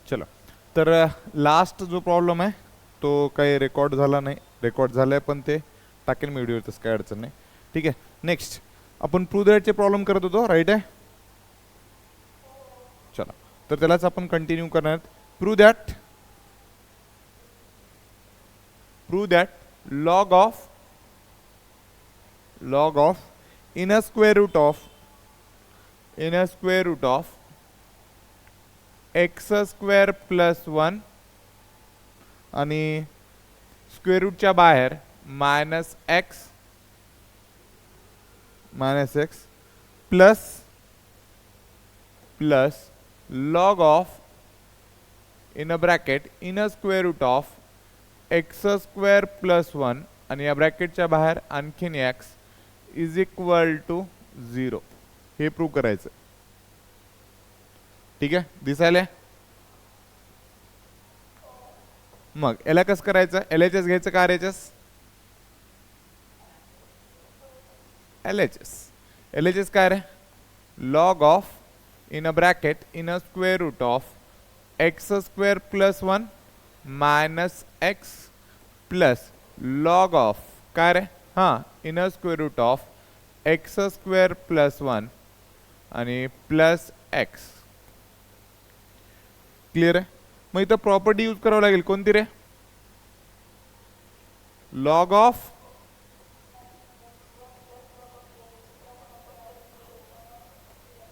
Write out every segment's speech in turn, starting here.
चलो, तर लास्ट जो प्रॉब्लेम आहे तो काही रेकॉर्ड झाला नाही. रेकॉर्ड झालाय पण ते टाकेन मी व्हिडिओ, तसं काही अडचण नाही. ठीक आहे. नेक्स्ट आपण प्रूव्ह दॅटचे प्रॉब्लेम करत होतो, राईट आहे. चला, तर त्यालाच आपण कंटिन्यू करणार. Prove that log of inner square root of x square plus 1 आणि स्क्वेअर रूटच्या बाहेर minus x plus log of in a bracket inner square root of x square plus 1 आणि या ब्रॅकेटच्या बाहेर आणखीन एक्स इज इक्वल टू 0 हे prove करायचं. ठीक आहे, दिसायला. मग याला कसं करायचं? LHS घ्यायचं का RHS? LHS काय रे? log of in a bracket in a square root of x square plus 1 minus x plus log of काय रे? हां, inner square root of x square plus 1 आणि प्लस एक्स. क्लिअर आहे. मग इथं प्रॉपर्टी यूज करावं लागेल, कोणती रे? Log of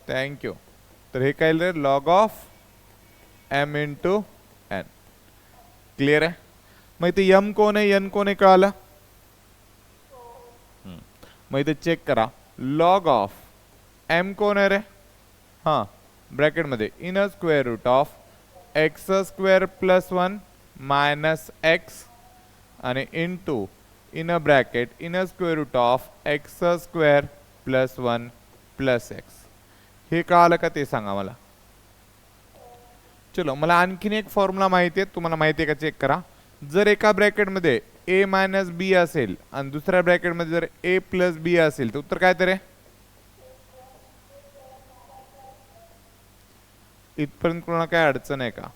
thank you. तर हे काय रे? Log of m into n. Clear आहे. मग इथे m कोण आहे, n कोण आहे, कळालं? मग इथे चेक करा. लॉग ऑफ m कोण आहे रे? हां, ब्रॅकेटमध्ये inner square root of x square plus 1 minus x आणि into in bracket inner square root of x square plus 1 plus x. हे कळालं का ते सांगा मला. चलो, मला आणखीन एक फॉर्म्युला माहिती आहे, तुम्हाला माहिती आहे का चेक करा. जर एका ब्रॅकेटमध्ये a मायनस बी असेल आणि दुसऱ्या ब्रॅकेटमध्ये जर a प्लस बी असेल तर उत्तर काय तर आहे? इथपर्यंत कोणाला काय अडचण आहे का?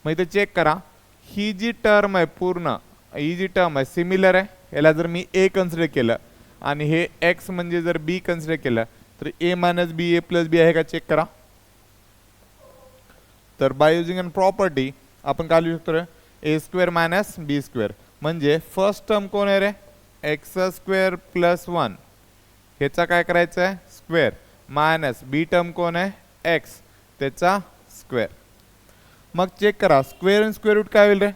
मग इथे चेक करा. ही जी टर्म आहे पूर्ण, ही जी टर्म आहे सिमिलर आहे. याला जर मी a कन्सिडर केलं आणि हे x म्हणजे जर b कन्सिडर केलं तर a minus b a plus b आहे का? चेक करा. तर बाय युजिंग अन प्रॉपर्टी आपण काय लिहू शकतो? ए स्क्वेअर मायनस बी स्क्वेअर. म्हणजे फर्स्ट टर्म कोण आहे रे? X square plus 1. ह्याचा काय करायचं आहे? स्क्वेअर. मायनस बी टर्म कोण आहे? एक्स, त्याचा स्क्वेअर. मग चेक करा, स्क्वेअर आणि स्क्वेअर रूट काय होईल रे?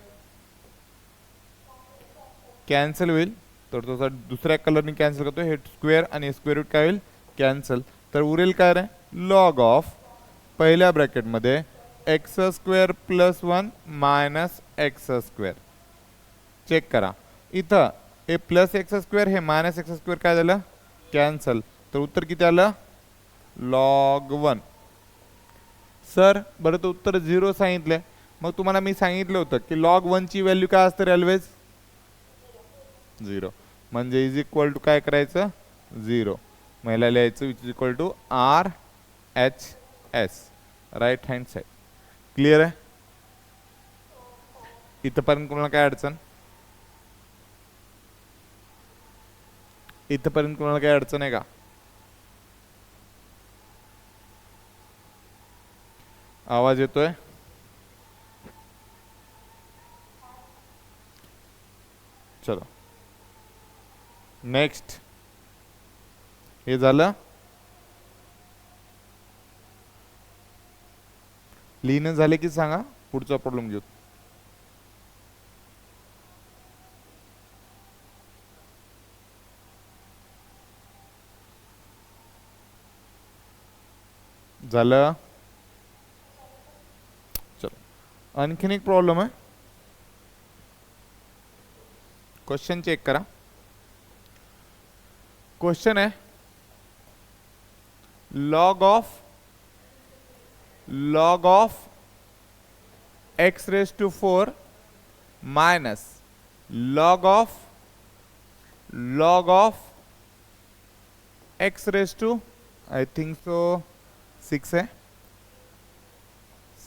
कॅन्सल होईल. तर तो दुसऱ्या कलरने कॅन्सल करतो. हे स्क्वेअर आणि स्क्वेअर रूट काय होईल? कॅन्सल. तर उरेल काय रे? लॉग ऑफ पहिल्या ब्रॅकेटमध्ये x square plus 1 minus x square. Check करा, इथं हे प्लस एक्स स्क्वेअर हे मायनस एक्स स्क्वेअर काय झालं? कॅन्सल. तर उत्तर किती आलं? लॉग 1. सर बरं, तर उत्तर 0 सांगितलंय. मग तुम्हाला मी सांगितलं होतं की लॉग 1 ची व्हॅल्यू काय असते रे? ऑलवेज 0. म्हणजे इज इक्वल टू काय करायचं? 0. मला लिहायचं which is equal to RHS, right hand side. Clear आहे. इथपर्यंत कोणाला काय अडचण? इथपर्यंत कोणाला काय अडचण आहे का? आवाज येतोय? चलो नेक्स्ट. हे झालं. लिहिणं झाले की सांगा, पुढचा प्रॉब्लेम घेऊ. झालं. चलो, आणखीन एक प्रॉब्लेम आहे. क्वेश्चन चेक करा. क्वेश्चन आहे log of x raise to 4 minus log of x raise to, I think so 6 है,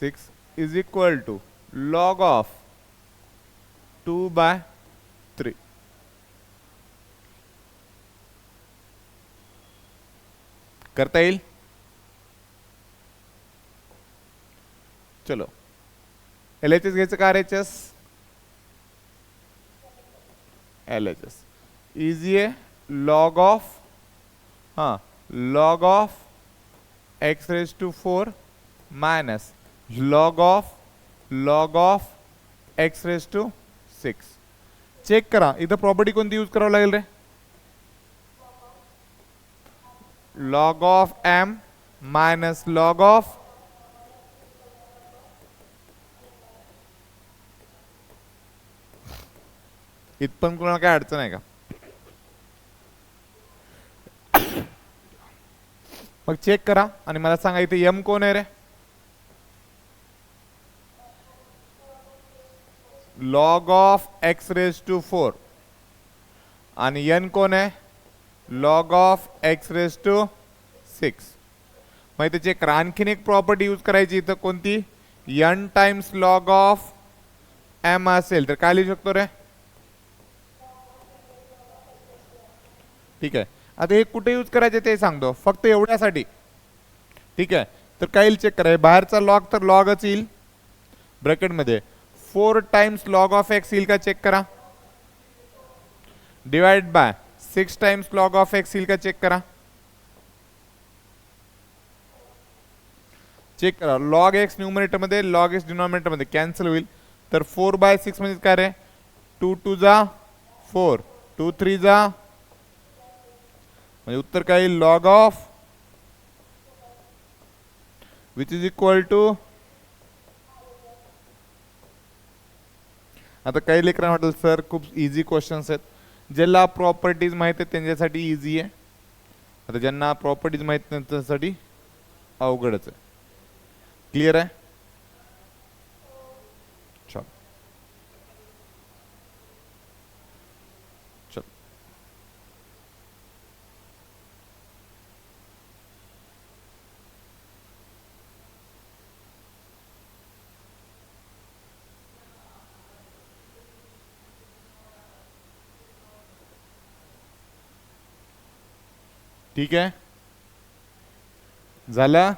6 is equal to log of 2/3. करता येईल. चलो LHS घ्यायचं का RHS? LHS इजी आहे. Log of log of x raised to 4 minus log of x raised to 6. Check करा इथं property कोणती यूज करावं लागेल रे? log of m minus log of इथपण कोणाला काय अडचण आहे का? मग चेक करा आणि मला सांगा इथे m कोण आहे रे? log of x raised to 4 आणि n कोण आहे? log of x raised to 6. मग इथे चेक करा. आणखीन एक प्रॉपर्टी यूज करायची इथं कोणती? n times log of m असेल तर काय लिहू शकतो रे? ठीक आहे. आता हे कुठे यूज करायचे ते सांगतो फक्त एवढ्यासाठी. ठीक आहे. तर काय येईल चेक करा. बाहेरचा लॉग तर लॉगच येईल ब्रॅकेट मध्ये. 4 टाइम्स लॉग ऑफ एक्स येईल का चेक करा. Divide by 6 times log of x येईल का चेक करा. चेक करा. लॉग एक्स न्यूमरेटर मध्ये लॉग एक्स डिनॉमिनेटर मध्ये कॅन्सल होईल. तर 4/6 म्हणजे काय रे? 2 2 जा 4 2 3 जा म्हणजे उत्तर काय येईल? Log of which is equal to. आता काही लेकरांना वाटेल सर खूप इझी क्वेश्चन्स आहेत. ज्याला प्रॉपर्टीज माहित आहेत त्यांच्यासाठी इझी आहे. आता ज्यांना प्रॉपर्टीज माहित नाही त्यांच्यासाठी अवघडच आहे. क्लिअर आहे? चल चल ठीक आहे. झालं.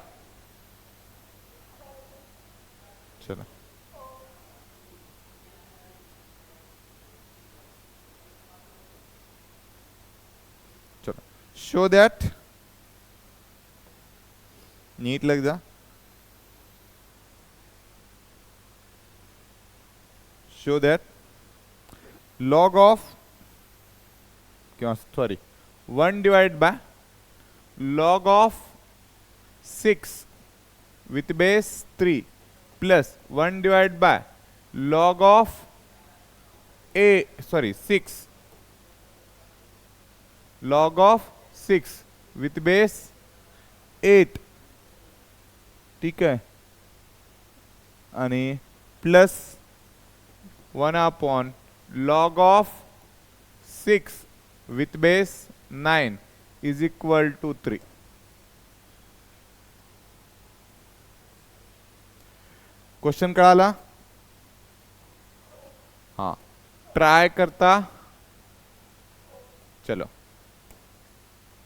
चला चलो शो दैट. नीट लग जा. Show that log of sorry 1 divided by log of 6 with base 3 plus 1 divided by log of 6 log of 6 with base 8. ठीक आहे. आणि plus 1 upon log of 6 with base 9 is equal to 3. Question कळाला? हाँ try करता. चलो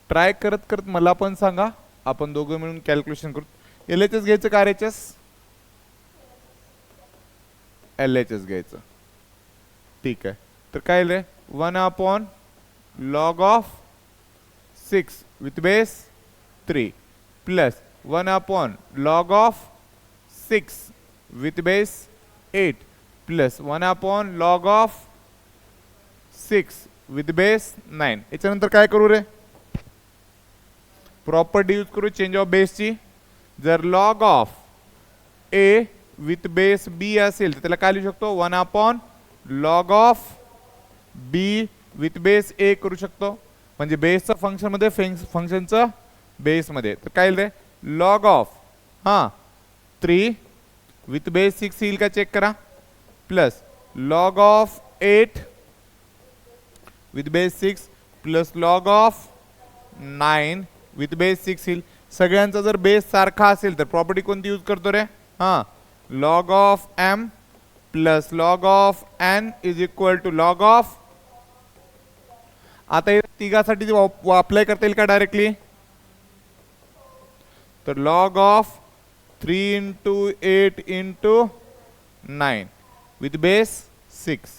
try करत करत मला पण सांगा. आपण दोघं मिळून कॅल्क्युलेशन करू. LHS घ्यायचं का RHS? LHS घ्यायचं. ठीक आहे. तर काय रे? 1 upon log of 6 with base 3 plus 1 upon log of 6 with base 8 plus 1 upon log of 6 with base 9. याच्यानंतर काय करू रे? प्रॉपर्टी यूज करू चेंज ऑफ बेसची. जर log of a with base b असेल तर त्याला काय लिहू शकतो? 1 upon log of b with base a करू शकतो. म्हणजे बेसचं फंक्शन मध्ये फंक्शनचं बेस मध्ये. तर काय रे? log of 3 with base 6 येईल का चेक करा. Plus log of 8 with base 6 plus log of 9 with base 6 येईल. सगळ्यांचा जर बेस सारखा असेल तर प्रॉपर्टी कोणती यूज करतो रे? Log of m plus log of n is equal to log of. आता हे तिघासाठी अप्लाय करता येईल का डायरेक्टली? तर log of 3 into 8 into 9 with base 6.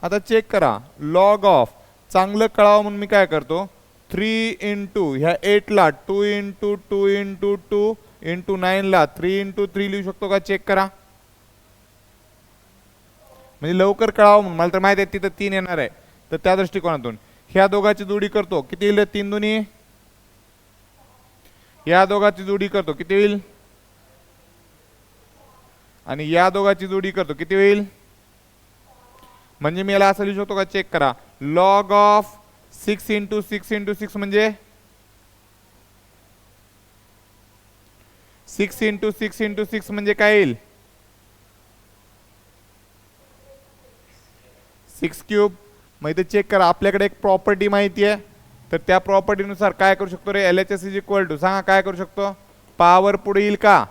आता चेक करा, लॉग ऑफ चांगलं कळावं म्हणून मी काय करतो, 3 इंटू ह्या 8 ला 2 इंटू 2 इंटू 2 इंटू 9 ला 3 इंटू 3 लिहू शकतो का? चेक करा, म्हणजे लवकर कळावं म्हणून. मला तर माहिती आहे तिथं 3 येणार आहे, तर त्या दृष्टिकोनातून ह्या दोघांची जोडी करतो, किती येईल? 3 दुनी. या दोघांची जोडी करतो, किती होईल? आणि या दोघांची जोडी करतो, किती होईल? म्हणजे मी याला असं लिहू शकतो का? चेक करा, लॉग ऑफ 6 इंटू 6 इंटू 6 म्हणजे 6 इंटू 6 इंटू 6 म्हणजे काय येईल? 6 क्यूब. मग इथे चेक करा, आपल्याकडे एक प्रॉपर्टी माहिती आहे, तर त्या प्रॉपर्टीनुसार काय करू शकतो रे? LHS इज इक्वल टू, सांगा काय करू शकतो? पॉवर पुढे येईल का?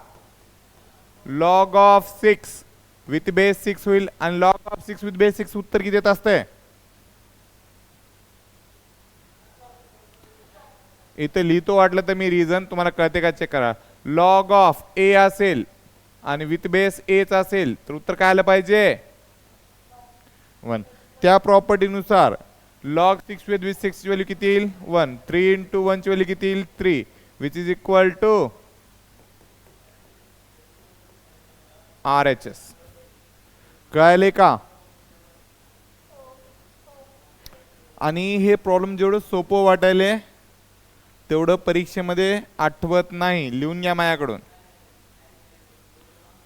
लॉग ऑफ 6 विथ बेस 6 होईल, आणि लॉग ऑफ 6 विथ बेस 6 उत्तर किती येत असते? इथे लिहितो, वाटलं तर मी रिझन तुम्हाला कळते का? चेक करा, लॉग ऑफ a असेल आणि विथ बेस a चा असेल तर उत्तर काय आलं पाहिजे? 1. त्या प्रॉपर्टीनुसार लॉग 6 विथ 6 ची व्हॅल्यू किती येईल? 1. 3 इंटू 1 ची व्हॅल्यू किती येईल? 3 which is equal to RHS. कळले का? आणि हे प्रॉब्लेम जेवढं सोपं वाटायले तेवढं परीक्षेमध्ये आठवत नाही. लिहून घ्या माझ्याकडून,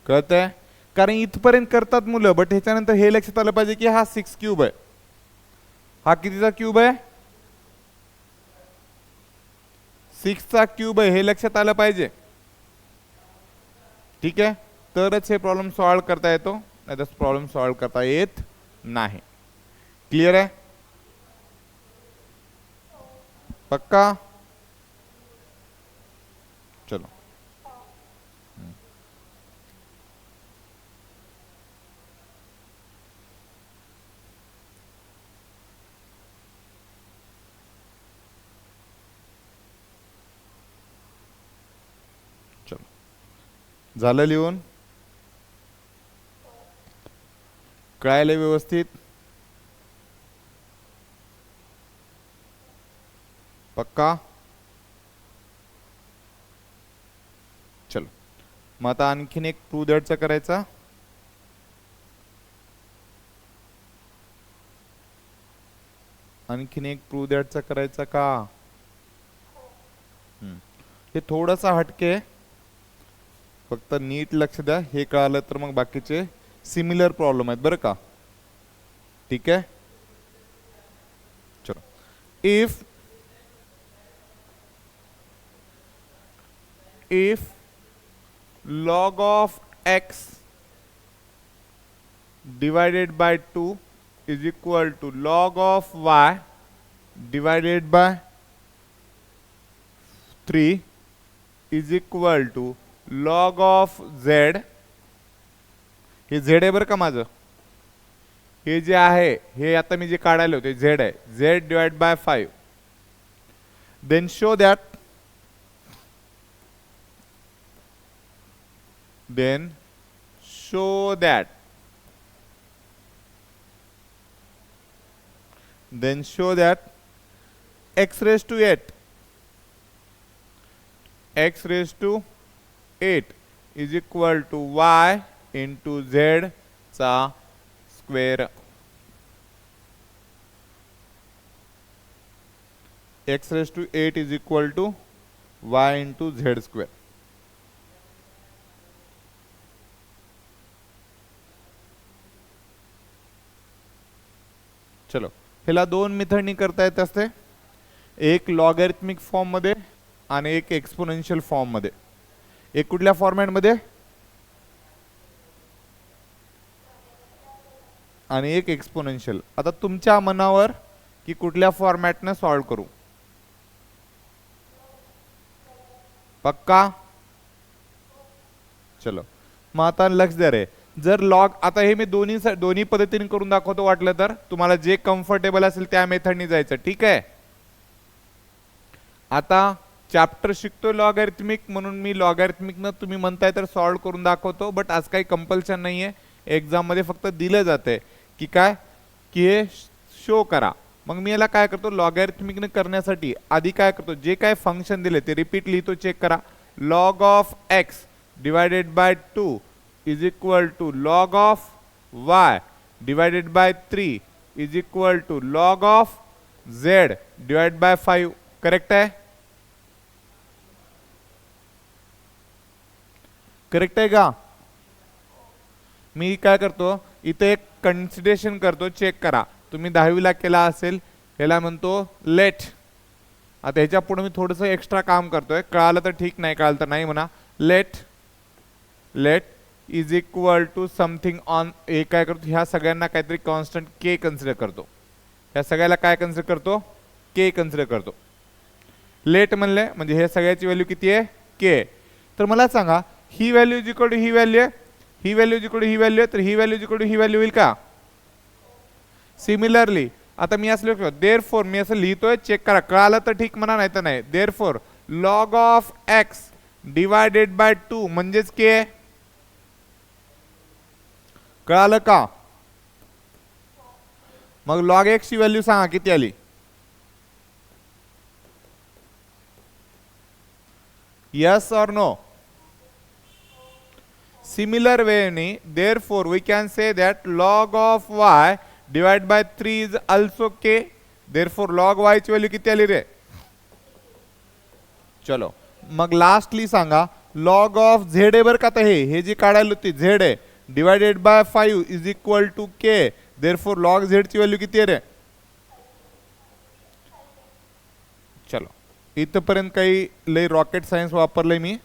कळतंय? कारण इथपर्यंत करतात मुलं, बट ह्याच्यानंतर हे लक्षात आलं पाहिजे की हा 6 क्यूब आहे. हा कितीचा क्यूब आहे? 6 चा क्यूब आहे, हे लक्षात आलं पाहिजे. ठीक आहे, तरच हे प्रॉब्लेम सॉल्व्ह करता येतो, नाही तर प्रॉब्लेम सॉल्व्ह करता येत नाही. क्लिअर आहे? पक्का? चलो. चलो, झालं लिहून? कळायला व्यवस्थित? पक्का? चलो, मग आता आणखीन एक प्रूव्ह दॅटचा करायचा. आणखीन एक प्रूव्ह दॅटचा करायचा का? हे थोडासा हटके, फक्त नीट लक्ष द्या. हे कळालं तर मग बाकीचे सिमिलर प्रॉब्लेम आहेत बरं का? ठीक आहे, चलो. If log of x divided by 2 is equal to log of y divided by 3 is equal to log of z. हे z आहे बरं का माझं. हे जे आहे हे आता मी जे काढायला होते z आहे, z divided by 5. then show that x raised to 8 is equal to y into z चा square. x raised to 8 is equal to y into z square. चलो, ह्याला दोन मेथडनी करता येत असते, एक लॉगॅरिथमिक फॉर्म मध्ये आणि एक एक्सपोनेन्शियल फॉर्म मध्ये. एक कुठल्या फॉर्मॅट मध्ये आणि एक एक्सपोनेन्शियल. आता तुमच्या मनावर की कुठल्या फॉर्मॅटने सॉल्व्ह करू. पक्का? चलो, मग आता लक्ष द्या रे, जर लॉग, आता हे मी दोन्ही पद्धतीने करून दाखवतो, वाटलं तर तुम्हाला जे कम्फर्टेबल असेल त्या मेथडनी जायचं, ठीक आहे. आता चॅप्टर शिकतो लॉगॅरिथमिक, म्हणून मी लॉगॅरिथमिकनं तुम्ही म्हणताय तर सॉल्व्ह करून दाखवतो, बट आज काही कंपल्शन नाहीये. एक्झाम मध्ये फक्त दिलं जाते की काय, की हे शो करा. मग मी याला काय करतो, लॉगॅरिथमिकने करण्यासाठी आधी काय करतो, जे काय फंक्शन दिले ते रिपीट लिहितो, चेक करा. Log of x divided by 2 is equal to log of y divided by 3 is equal to log of z divide by 5. Correct आहे, करेक्ट आहे का. मी काय करतो, इथे एक कन्सिडरेशन करतो, चेक करा. तुम्ही 10वीला केला असेल, याला म्हणतो लेट. आता ह्याच्या पुढे मी थोडंसं एक्स्ट्रा काम करतोय, कळालं तर ठीक, नाही कळालं तर नाही म्हणा. Let is equal to something on, हे काय करतो, ह्या सगळ्यांना काहीतरी कॉन्स्टंट के कन्सिडर करतो. ह्या सगळ्याला काय कन्सिडर करतो, के कन्सिडर करतो. लेट म्हणले म्हणजे हे सगळ्याची व्हॅल्यू किती आहे, के. तर मला सांगा, ही व्हॅल्यू इज इक्वल टू ही व्हॅल्यू आहे, ही व्हॅल्यू इज इक्वल टू ही व्हॅल्यू आहे, तर ही व्हॅल्यू इज इक्वल टू ही व्हॅल्यू होईल का. सिमिलरली आता मी असं लिहितो, देअरफॉर मी असं लिहितोय, चेक करा, कळालं तर ठीक म्हणा, नाही तर नाही. Therefore log of x divided by 2 म्हणजेच के. कळालं का. मग लॉग एक्स ची व्हॅल्यू सांगा किती आली. यस और no. Similar way, therefore we can say that log of y divided by 3 is also k. Therefore log y ची व्हॅल्यू किती आली रे. चलो मग लास्टली सांगा, log of z आहे बरं का. आता हे जी काढायला होती z आहे divided by 5 is equal to k. therefore log z ची व्हॅल्यू किती आहे रे. चलो इथपर्यंत काही लय रॉकेट सायन्स वापरलंय मी.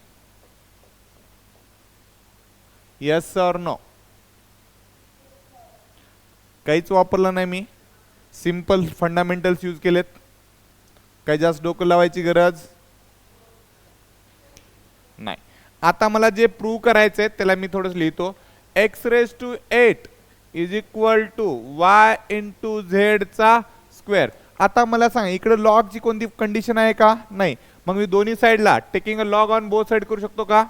यस और नो. काहीच वापरलं नाही मी, सिंपल फंडामेंटल्स यूज केलेत. काही जास्त डोकं लावायची गरज नाही. आता मला जे प्रूव्ह करायचंय त्याला मी थोडंसं लिहितो. X raise to 8 is equal to y into z चा स्क्वेअर. आता मला सांग, इकडे लॉग ची कोणती कंडिशन आहे का, नाही. मग मी दोन्ही साइडला taking a log on both side करू शकतो का.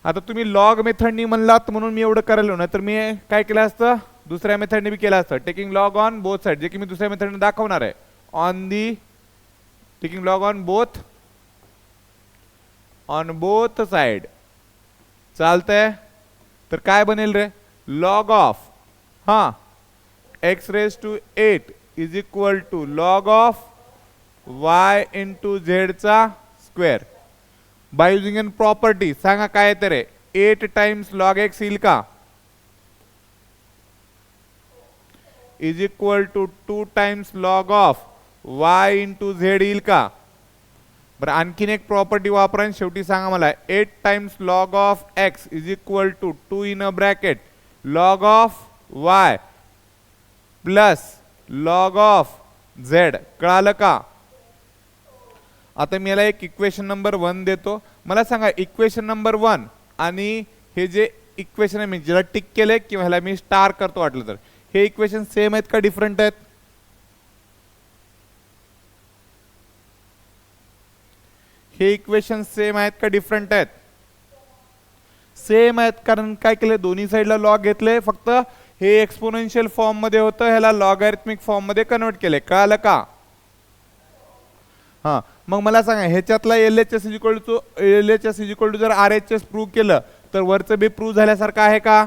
आता तुम्ही लॉग मेथडनी म्हणलात म्हणून मी एवढं करायला, नाही तर मी काय केलं असतं, दुसऱ्या मेथडने बी केलं असतं. Taking log on both side, जे की मी दुसऱ्या मेथडने दाखवणार आहे. On the taking log on both side चालतंय. तर काय बनेल रे, log of x raise to 8 is equal to log of y into z चा square. By using an property सांगा काय येते रे. 8 टाइम्स लॉग एक्स येईल का, is equal to 2 times log of y into z येईल का. बरं आणखीन एक प्रॉपर्टी वापरा, शेवटी सांगा मला 8 times log of x is equal to 2 in a bracket log of y plus log of z. कळालं का. आता मी याला एक इक्वेशन नंबर 1 देतो. मला सांगा इक्वेशन नंबर 1 आणि हे जे इक्वेशन आहे मी ज्याला टिक केलंय किंवा ह्याला मी स्टार करतो वाटलं तर, हे इक्वेशन सेम आहेत का डिफरंट आहेत. हे इक्वेशन सेम आहेत का डिफरंट आहेत. सेम आहेत, कारण काय केलं, दोन्ही साइडला लॉग घेतले, फक्त हे एक्सपोनेन्शियल फॉर्म मध्ये होतं, ह्याला लॉगॅरिथमिक फॉर्म मध्ये कन्वर्ट केले. कळालं का. हा मग मला सांगा, ह्याच्यातला LHS इज इक्वल टू जर RHS प्रूव्ह केलं तर वरचं बी प्रूव्ह झाल्यासारखं आहे का.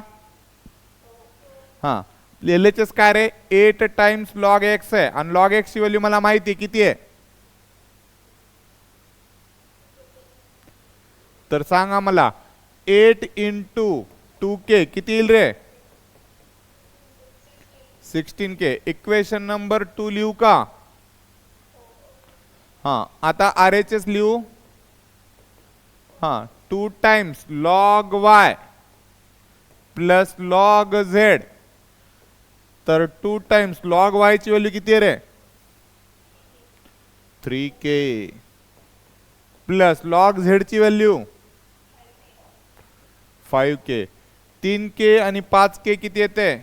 हा LHS काय रे, 8 टाइम्स लॉग एक्स आहे आणि लॉग एक्स ची व्हॅल्यू मला माहिती किती आहे. तर सांगा मला 8 इंटू 2k किती येईल रे. 16k. इक्वेशन नंबर 2 लिहू का. आता RHS लिहू. 2 times log Y plus log Z. तर 2 टाइम्स लॉग वाय ची व्हॅल्यू किती आहे रे, 3k प्लस लॉग झेड ची व्हॅल्यू 5k. 3k आणि 5k किती येते?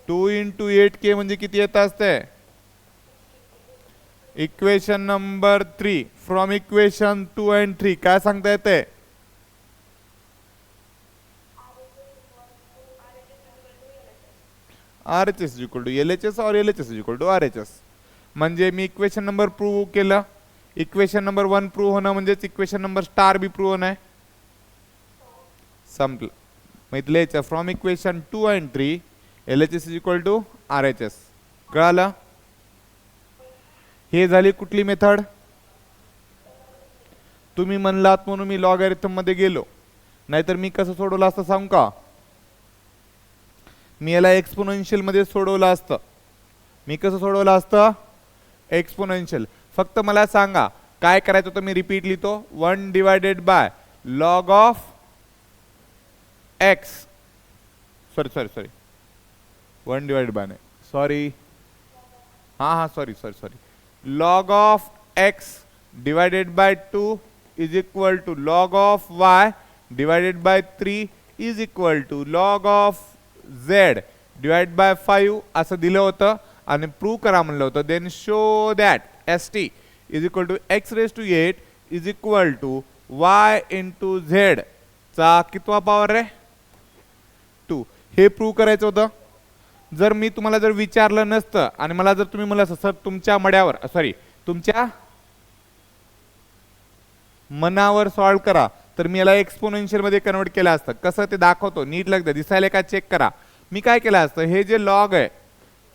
2 × 8k म्हणजे किती येत असते? Equation number 3. From equation 2 and 3 काय सांगता येते? RHS is equal to LHS or LHS is equal to RHS. म्हणजे मी इक्वेशन नंबर प्रूव्ह केलं. इक्वेशन नंबर 1 प्रूव्ह होणं म्हणजेच इक्वेशन नंबर स्टार बी प्रूव्ह होणं आहे. संपलं. मग इथं लिहायचं from equation 2 and 3 LHS is equal to RHS. कळालं? हे झाली कुठली मेथड? तुम्ही म्हणलात म्हणून मी लॉगॅरिथम मध्ये गेलो, नाहीतर मी कसं सोडवलं असतं सांगू का? मी याला एक्सपोनेन्शियल मध्ये सोडवलं असतं. मी कसं सोडवलं असतं? एक्सपोनेन्शियल. फक्त मला सांगा काय करायचं होतं? मी रिपीट लिहितो. 1 divided by log of x. Sorry 1 divided by नाही, sorry sorry log of x divided by 2 is equal to log of y divided by 3 is equal to log of z divide by 5 असं दिलं होतं आणि prove करा म्हणलं होतं. Then show that st is equal to x raise to 8 is equal to y into z चा कितवा power आहे? 2. हे प्रूव्ह करायचं होतं. जर मी तुम्हाला जर विचारलं नसतं आणि मला जर तुम्ही म्हणलं सर तुमच्या मड्यावर तुमच्या मनावर सॉल्व्ह करा, तर मी याला एक्सपोनेन्शियल मध्ये कन्वर्ट केलं असतं. कसं ते दाखवतो, नीट लक्ष दिसायला का चेक करा. मी काय केलं असतं, हे जे लॉग आहे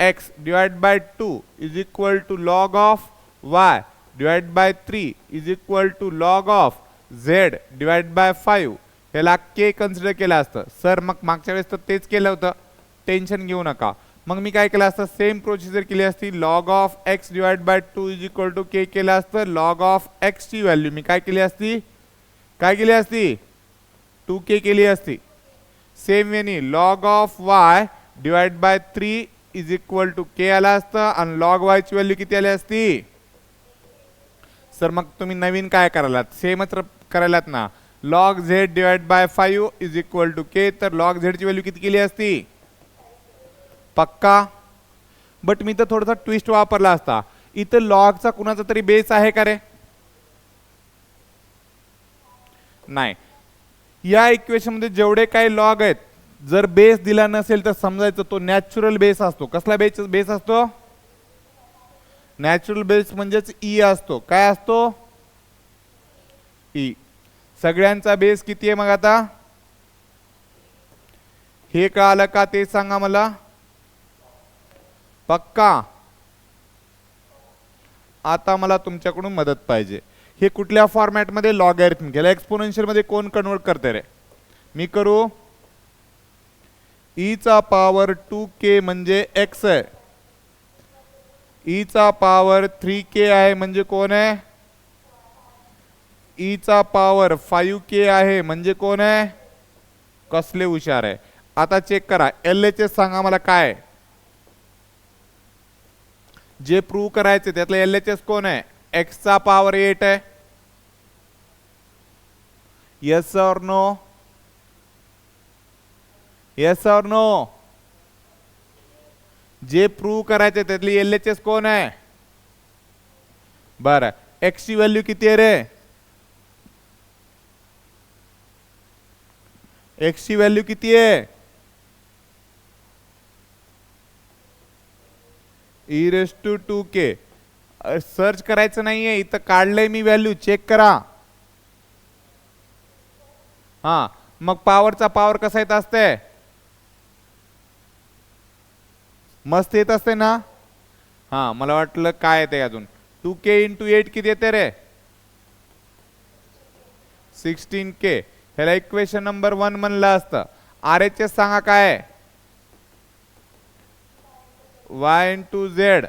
x divide by 2 is equal to log of y divide by 3 is equal to log of z divide by 5 याला k कन्सिडर केलं असतं. सर मग मागच्या वेळेस तर तेच केलं होतं, टेन्शन घेऊ नका. मग मी काय केलं असतं, सेम प्रोसिजर केली असती. Log of x divide by 2 is equal to k केलं असतं. लॉग ऑफ x ची व्हॅल्यू मी काय केली असती? 2k केली असती. सेम वेनी log of y divide by 3 is equal to k आला असतं आणि लॉग y ची व्हॅल्यू किती आली असती? सर मग तुम्ही नवीन काय करायलात? सेमच करायलात ना. Log z divide by 5 is equal to k, तर लॉग z ची व्हॅल्यू किती केली असती? पक्का? बट मी तर थोडासा ट्विस्ट वापरला असता. इथं लॉगचा कुणाचा तरी बेस आहे का रे? नाही. या इक्वेशन मध्ये जेवढे काही लॉग आहेत, जर बेस दिला नसेल तर समजायचं तो नॅचरल बेस असतो. कसला बेस असतो? नॅचरल बेस म्हणजेच ई असतो. काय असतो? ई. सगळ्यांचा बेस किती आहे मग आता? हे कळालं का ते सांगा मला. पक्का? आता मला तुमच्याकडून मदत पाहिजे. हे कुठल्या फॉर्मॅट मध्ये? लॉगॅरिथम. गेला एक्सपोनेन्शियल मध्ये कोण कन्वर्ट करते रे? मी करू. e चा पॉवर 2k म्हणजे x आहे. e चा पॉवर 3k आहे म्हणजे कोण आहे? e चा पॉवर 5k आहे म्हणजे कोण आहे? कसले हुशार आहे. आता चेक करा. LHS सांगा मला काय? जे प्रूव्ह करायचे त्यातलं LHS कोण आहे? x चा पॉवर 8 आहे. येस और नो? येस और नो? जे प्रूव्ह करायचे त्यातली LHS कोण आहे? बरं, x ची व्हॅल्यू किती आहे रे? x ची व्हॅल्यू किती आहे? e raise to 2k. Search करायचं नाहीये, इथं काढलंय मी व्हॅल्यू, चेक करा. हा, मग पॉवरचा पॉवर कसा येत असते? मस्त येत असते ना. हा, मला वाटलं काय येते अजून. 2k × 8 किती येते रे? 16k. ह्याला इक्वेशन नंबर 1 म्हणलं असतं. RHS सांगा काय? y इंटू z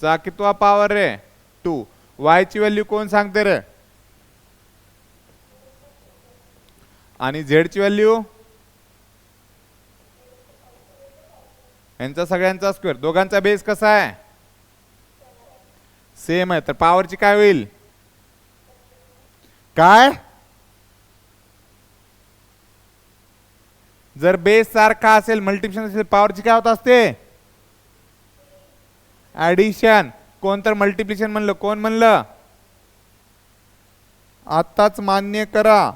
चा कितवा पॉवर रे? 2. y ची व्हॅल्यू कोण सांगते रे? आणि z ची व्हॅल्यू? यांचा सगळ्यांचा स्क्वेअर. दोघांचा बेस कसा आहे? सेम आहे. तर पॉवरची काय होईल? काय? जर बेस सारखा असेल, मल्टिप्लिकेशन असेल, पॉवरची काय होत असते? ऍडिशन. कोण तर मल्टिप्लिकेशन म्हणलं? कोण म्हणलं? आताच मान्य करा.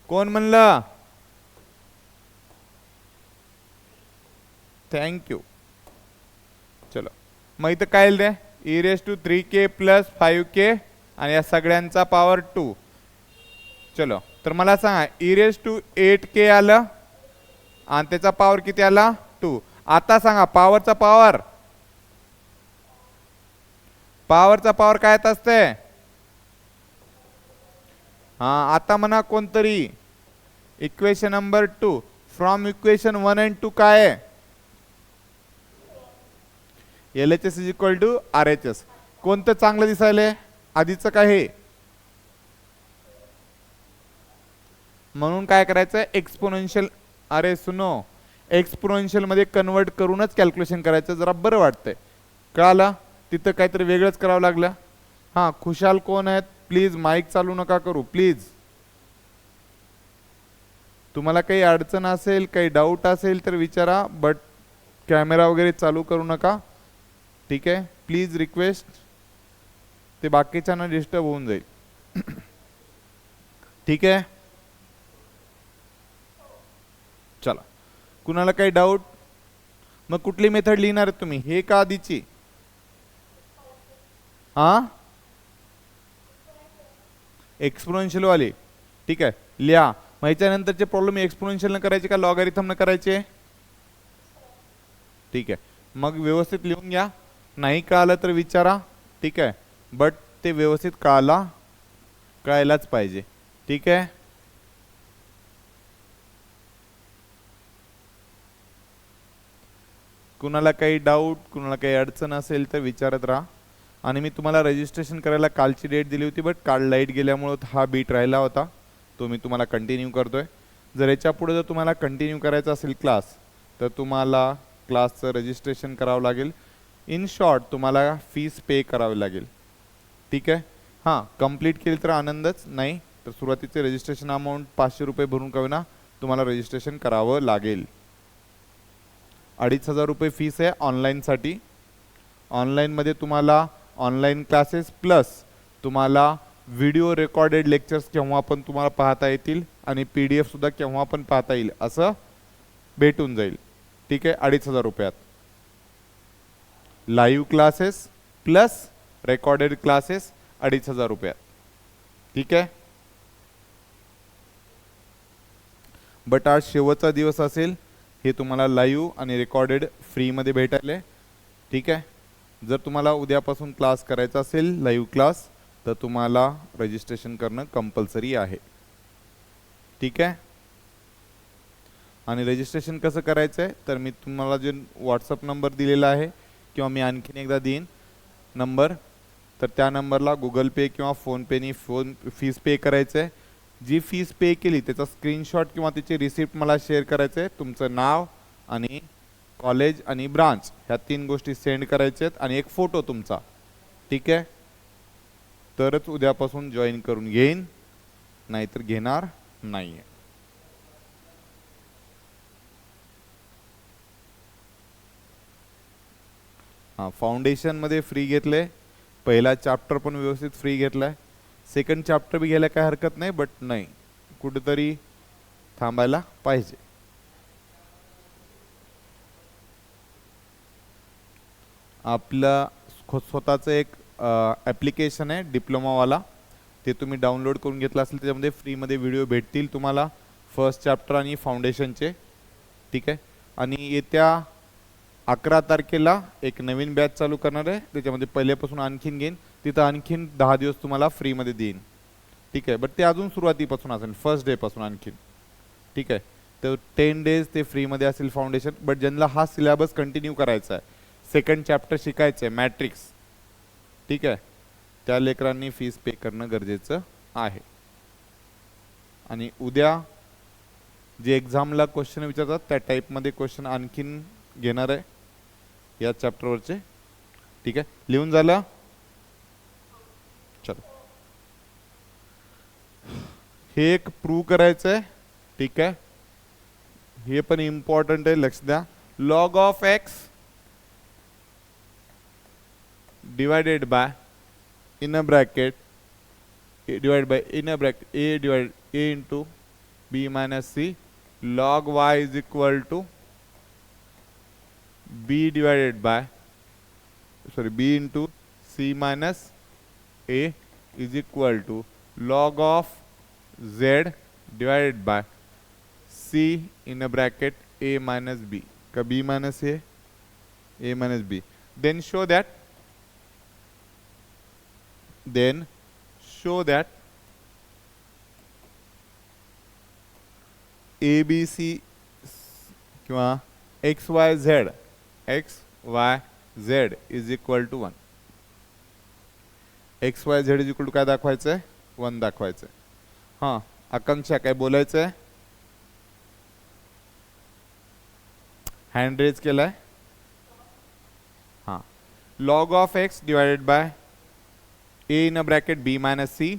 कोण म्हणलं? थँक्यू. चलो मग इथं काय येईल रे? e⁻³ प्लस 5k आणि या सगळ्यांचा पॉवर 2. चलो तर मला सांगा e⁸ आलं आणि त्याचा पॉवर किती आला? 2. आता सांगा पॉवरचा पॉवर काय येत असते? हा आता म्हणा कोणतरी equation number 2 from equation 1 and 2 काय आहे? LHS is equal to RHS. कोणतं चांगलं दिसायलंय? आधीचं काय हे? म्हणून काय करायचं? एक्सपोनेन्शियल. अरे सुनो, एक्सपोनेन्शियल मध्ये कन्वर्ट करूनच कॅल्क्युलेशन करायचं, जरा बरं वाटतंय. कळालं? तिथं काहीतरी वेगळंच करावं लागलं. हा खुशाल कोण आहेत? प्लीज माईक चालू नका करू प्लीज. तुम्हाला काही अडचण असेल, काही डाऊट असेल तर विचारा, बट कॅमेरा वगैरे चालू करू नका. ठीक आहे, प्लीज रिक्वेस्ट. ते बाकीच्यांना डिस्टर्ब होऊन जाईल. ठीक आहे, चला. कुणाला काही डाऊट? मग कुठली मेथड लिहिणार तुम्ही, हे का आधीची? हा एक्सपोनेन्शियल वाली. ठीक आहे, लिहा. मग याच्यानंतरचे प्रॉब्लेम एक्सपोनेन्शियल न करायचे का लॉगॅरिथम न करायचे? ठीक आहे, मग व्यवस्थित लिहून घ्या. नाही कळालं तर विचारा. ठीक आहे, बट ते व्यवस्थित कळायलाच पाहिजे. ठीक आहे, कुणाला काही डाऊट, कुणाला काही अडचण असेल तर विचारत राहा. आणि मी तुम्हाला रजिस्ट्रेशन करायला कालची डेट दिली होती, बट काल लाईट गेल्यामुळे हा बीट राहिला होता, तो मी तुम्हाला कंटिन्यू करतोय. जर याच्या पुढे जर तुम्हाला कंटिन्यू करायचा असेल क्लास, तर तुम्हाला क्लासचं रजिस्ट्रेशन करावं लागेल. इन शॉर्ट तुम्हाला फीस पे करावी लागेल. ठीक आहे, हां कंप्लीट केली तर आनंदच, नाही तर सुरुवातीचे रजिस्ट्रेशन अमाऊंट 500 रुपये भरून का होईना तुम्हाला रजिस्ट्रेशन करावं लागेल. 2500 रुपये फीस आहे ऑनलाईनसाठी. ऑनलाईनमध्ये तुम्हाला ऑनलाईन क्लासेस प्लस तुम्हाला व्हिडिओ रेकॉर्डेड लेक्चर्स केव्हा पण तुम्हाला पाहता येतील आणि PDF सुद्धा केव्हा पण पाहता येईल असं भेटून जाईल. ठीक आहे, 2500 रुपयात live classes plus recorded classes 2500 रुपयात. ठीक आहे, बट आज शेवटचा दिवस असेल, हे तुम्हाला लाईव्ह आणि रेकॉर्डेड फ्रीमध्ये भेटायले. ठीक आहे, जर तुम्हाला उद्यापासून क्लास करायचा असेल लाईव्ह क्लास, तर तुम्हाला रजिस्ट्रेशन करणं कंपल्सरी आहे. ठीक आहे, आणि रजिस्ट्रेशन कसं करायचं आहे तर मी तुम्हाला जे व्हॉट्सअप नंबर दिलेला आहे किंवा मी आणखीन एकदा देईन नंबर, तर त्या नंबरला गुगल पे किंवा फोनपेनी फीस पे करायचं आहे. जी फीस पे केली त्याचा स्क्रीनशॉट किंवा त्याची रिसिप्ट मला शेअर करायचं आहे. तुमचं नाव आणि कॉलेज आणि ब्रांच ह्या 3 गोष्टी सेंड करायच्या आहेत आणि एक फोटो तुमचा. ठीक आहे, तरच उद्यापासून जॉईन करून घेईन, नाहीतर घेणार नाही आहे. हां, फाउंडेशनमध्ये फ्री घेतले, पहिला चॅप्टर पण व्यवस्थित फ्री घेतलाय, सेकंड चॅप्टर बी घ्यायला काय हरकत नाही, बट नाही कुठेतरी थांबायला पाहिजे. आपलं स्वतःचं एक ॲप्लिकेशन आहे डिप्लोमावाला, ते तुम्ही डाउनलोड करून घेतलं असेल, त्याच्यामध्ये फ्रीमध्ये व्हिडिओ भेटतील तुम्हाला फर्स्ट चॅप्टर आणि फाउंडेशनचे. ठीक आहे, आणि येत्या 11 तारखेला एक नवीन बॅच चालू करणार आहे, त्याच्यामध्ये पहिल्यापासून आणखीन घेईन, तिथं आणखीन 10 दिवस तुम्हाला फ्रीमध्ये देईन. ठीक आहे, बट ते अजून सुरुवातीपासून असेल, फर्स्ट डे पासून आणखीन. ठीक आहे, तर 10 डेज ते फ्रीमध्ये असेल फाउंडेशन. बट ज्यांना हा सिलेबस कंटिन्यू करायचा आहे, सेकंड चॅप्टर शिकायचं आहे मॅट्रिक्स, ठीक आहे, त्या लेकरांनी फीस पे करणं गरजेचं आहे. आणि उद्या जे एक्झामला क्वेश्चन विचारतात त्या टाईपमध्ये क्वेश्चन आणखीन घेणार आहे या चॅप्टरवरचे. ठीक आहे, लिहून झालं? चलो, हे एक प्रूव्ह करायचं आहे. ठीक आहे, हे पण इम्पॉर्टंट आहे, लक्ष द्या. Log of x divided by in a bracket divide by in a bracket a divide a into b minus c log y is equal to b divided by b into c minus a is equal to log of z divided by c in a bracket a minus b का b minus a minus b. Then show that abc किंवा xyz is equal to 1. xyz is equal to काय दाखवायचं आहे? 1 दाखवायचं. हां, आकांक्षा काय बोलायचं? Hand raise केलाय. हां, log of x divided by a in a bracket b minus c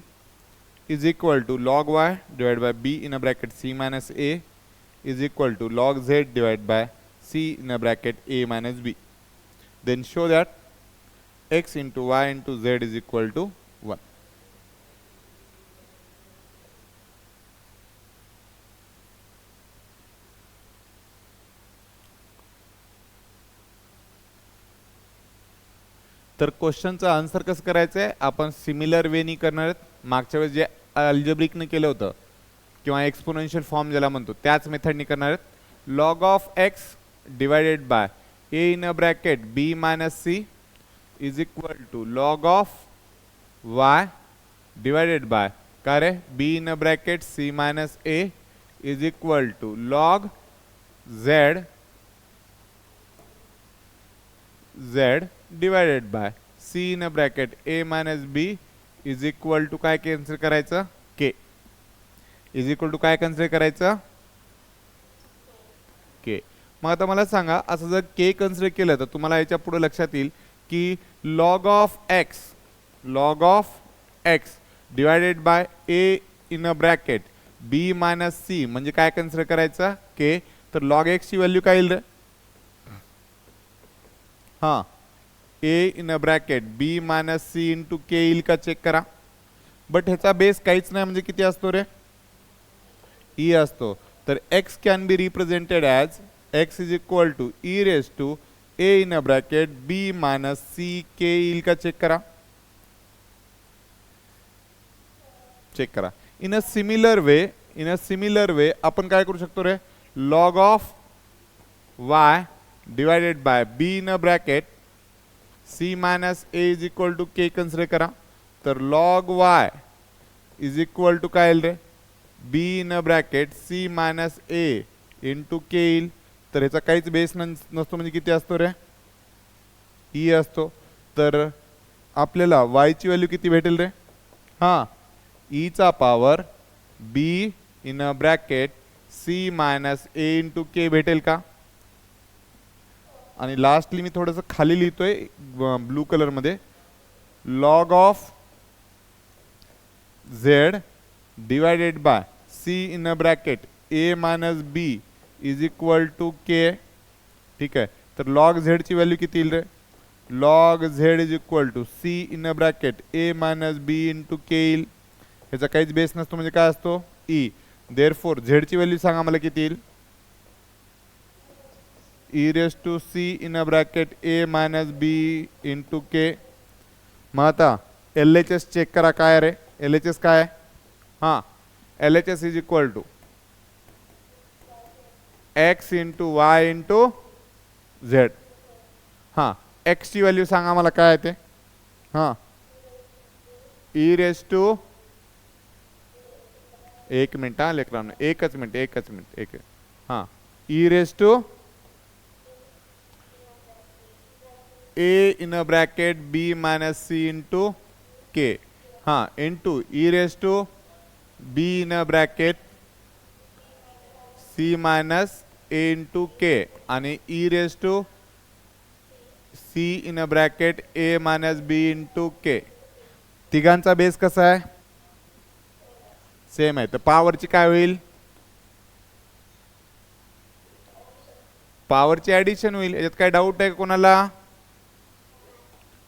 is equal to log y divide by b in a bracket c minus a is equal to log z divide by c in a bracket a minus b. Then show that x into y into z is equal to 1. तर क्वेश्चनचं answer कसं करायचं आहे? आपण similar वेनी करणार आहेत. मागच्या वेळेस जे अल्जेब्रिकने केलं होतं किंवा एक्सपोनेन्शियल फॉर्म ज्याला म्हणतो त्याच मेथडने करणार आहेत. Log of x divided by a in a bracket b minus c is equal to log of y divided by काय रे b in a bracket c minus a is equal to log z divided by c in a bracket a minus b is equal to काय cancel करायचं? k is equal to काय consider करायचं? k. मग आता मला सांगा, असं जर k कन्सिडर केलं तर तुम्हाला याच्या पुढे लक्षात येईल की log of x divided by a in a bracket b minus c म्हणजे काय कन्सिडर करायचं? k. तर log x ची व्हॅल्यू काय येईल रे? हां, a in a bracket b minus c into k येईल का? चेक करा. बट ह्याचा बेस काहीच नाही, म्हणजे किती असतो रे? e असतो. तर x can be represented as x is equal to e raise to a in a bracket b minus c k येईल का? चेक करा. चेक करा. इन अ सिमिलर वे आपण काय करू शकतो रे? Log of y divided by b in a bracket c minus a is equal to k consider करा. तर log y is equal to काय येईल रे? b in a bracket c minus a into k येईल. तर ह्याचा काहीच base नसतो, म्हणजे किती असतो रे? e असतो. तर आपल्याला y ची व्हॅल्यू किती भेटेल रे? हां, e चा power b in a bracket c minus a into k भेटेल का? आणि लास्टली मी थोडंसं खाली लिहितोय ब्लू कलर मध्ये, log of z divided by c in a bracket a minus b is equal to k. ठीक आहे. तर लॉग झेड ची व्हॅल्यू किती येईल रे? Log z is equal to c in a bracket a minus b into k येईल. ह्याचा काहीच बेस नसतो, म्हणजे काय असतो? ई. देअरफॉर झेड ची व्हॅल्यू सांगा मला किती येईल? E raise to c in a bracket a minus b into k. मग आता एल एच एस चेक करा काय रे? एल एच एस काय आहे? हां, L H S is equal to x into y into z. हां, एक्स ची value सांगा मला काय आहे ते? हां, ई रेज टू एक मिनिट हा लेकरांनो, एकच मिनिट. हां, e raise to a in a bracket b minus c into k. हां, into e raise to b in a bracket c minus a into k आणि e raise to c in a bracket a minus b into के. तिघांचा base कसा आहे? Same आहे. तर पॉवरची काय होईल? पॉवरची ॲडिशन होईल, याच्यात काय डाऊट आहे का कोणाला?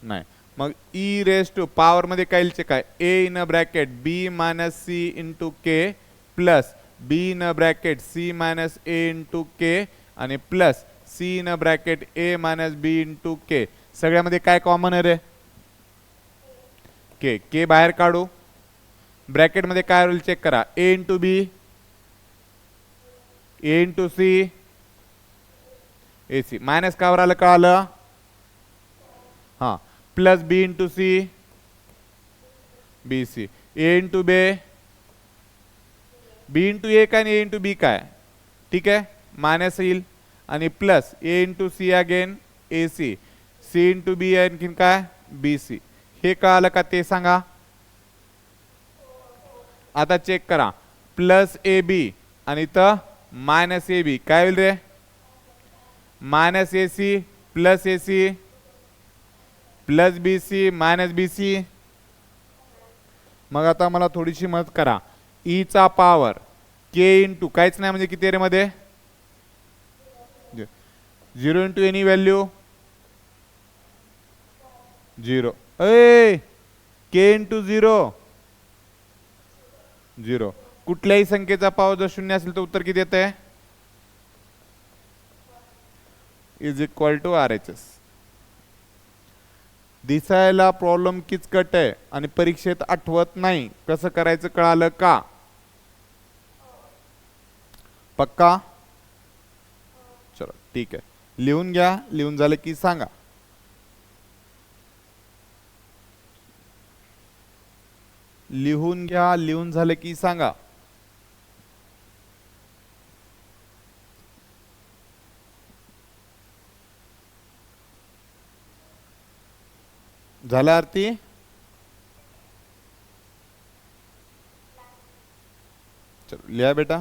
नाही. मग ई रेस टू पॉवरमध्ये काय लिहायचे काय? A in a bracket b minus c into k plus b in a bracket c minus a into k आणि plus c in a bracket a minus b into k. सगळ्यामध्ये काय common आहे रे? के. के बाहेर काढू. ब्रॅकेटमध्ये काय होईल चेक करा. ए into बी, ए into C, ए C. Minus कावर आलं कळालं? हां. प्लस बी इंटू सी, बी सी. ए इंटू बे, बी इंटू ए काय आणि ए इंटू बी काय? ठीक आहे, मायनस येईल. आणि plus a into c again a c, c into b आणखीन काय? B c. हे कळालं का ते सांगा. आता चेक करा. प्लस ए बी आणि इथं मायनस ए बी काय होईल रे? Minus a c plus a c plus b c minus b c. मग आता मला थोडीशी मदत करा. ई चा पॉवर के इंटू काहीच नाही म्हणजे किती रे मध्ये? 0 इंटू एनी व्हॅल्यू 0. ए के इंटू 0 0. कुठल्याही संख्येचा पॉवर जर 0 असेल तर उत्तर किती येते? Is equal to R H S. दिसायला प्रॉब्लेम किचकट आहे आणि परीक्षेत आठवत नाही. कसं करायचं कळालं का? पक्का? चलो ठीक आहे, लिहून घ्या. लिहून झालं की सांगा. लिहून घ्या. लिहून झालं की सांगा. झालं आरती? चलो लिहा बेटा.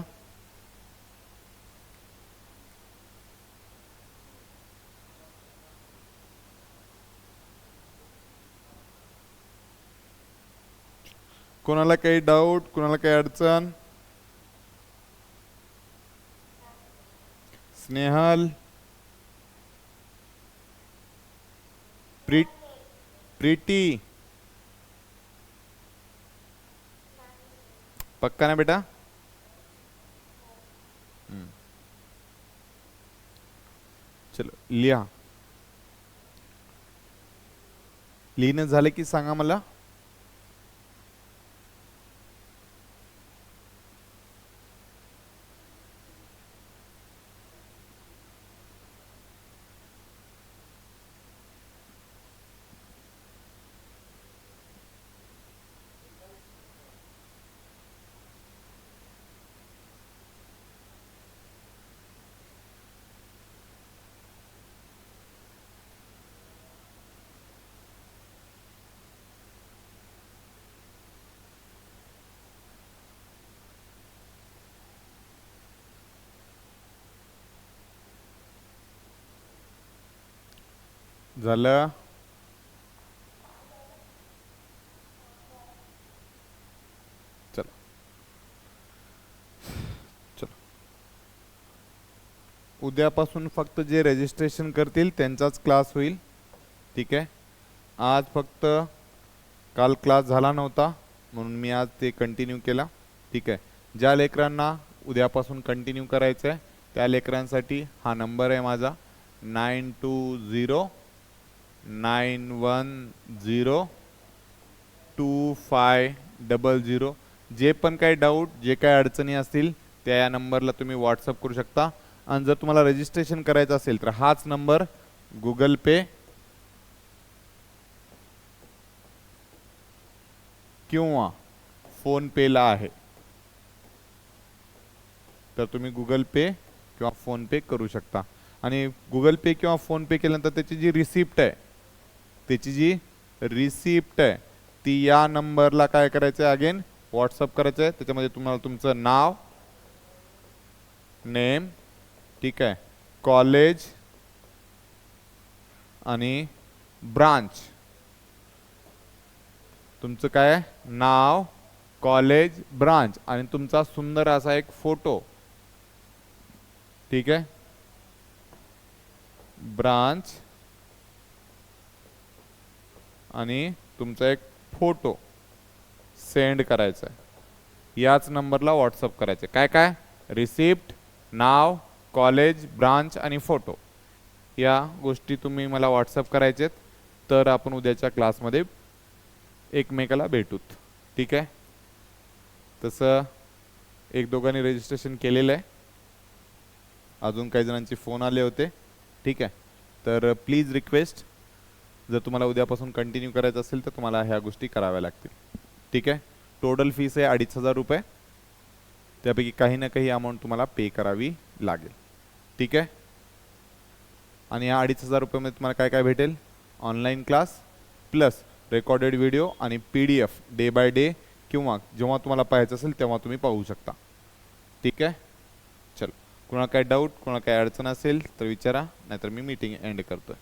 कोणाला काही डाऊट, कोणाला काही अडचण? स्नेहल, प्रीति, पक्का ना बेटा? चलो लिहा. लिहिणं झालं की सांगा मला. झालं? चलो चलो. उद्यापासून फक्त जे रजिस्ट्रेशन करतील त्यांचाच क्लास होईल. ठीक आहे. आज फक्त काल क्लास झाला नव्हता म्हणून मी आज ते कंटिन्यू केला. ठीक आहे. ज्या लेकरांना उद्यापासून कंटिन्यू करायचं आहे त्या लेकरांसाठी हा नंबर आहे माझा 9209102500. जे पण काही डाऊट, जे काही अडचणी असतील त्या या नंबरला तुम्ही व्हॉट्सअप करू शकता. आणि जर तुम्हाला रजिस्ट्रेशन करायचं असेल तर हाच नंबर गुगल पे किंवा फोन पेला आहे. तर तुम्ही गुगल पे किंवा फोन पे करू शकता. आणि गुगल पे किंवा फोन पे केल्यानंतर त्याची जी रिसिप्ट आहे ती या नंबरला काय करायचं आहे? अगेन व्हॉट्सअप करायचं आहे. त्याच्यामध्ये तुम्हाला तुमचं नाव, नेम, ठीक आहे, कॉलेज आणि ब्रांच. तुमचं काय? नाव, कॉलेज, ब्रांच आणि तुमचा सुंदर असा एक फोटो. ठीक आहे. ब्रांच आणि तुमचा एक फोटो सेंड करायचा आहे. याच नंबरला व्हॉट्सअप करायचे. काय काय? रिसिप्ट, नाव, कॉलेज, ब्रांच आणि फोटो. या गोष्टी तुम्ही मला व्हॉट्सअप करायचेत. तर आपण उद्याच्या क्लासमध्ये एकमेकाला भेटूत. ठीक आहे. तसं एक दोघांनी रजिस्ट्रेशन केलेलं आहे. अजून काही जणांचे फोन आले होते. ठीक आहे. तर प्लीज रिक्वेस्ट, जर तुम्हाला उद्यापासून कंटिन्यू करायचं असेल तर तुम्हाला ह्या गोष्टी कराव्या लागतील. ठीक आहे. टोटल फीस आहे 2,500 रुपये. त्यापैकी काही ना काही अमाऊंट तुम्हाला पे करावी लागेल. ठीक आहे. आणि या 2,500 रुपयामध्ये तुम्हाला काय काय भेटेल? Online class plus recorded video आणि PDF डे बाय डे, किंवा जेव्हा तुम्हाला पाहायचं असेल तेव्हा तुम्ही पाहू शकता. ठीक आहे. चल, कोणाला काय डाऊट, कोणाला काय अडचण असेल तर विचारा, नाहीतर मी मीटिंग एंड करतोय.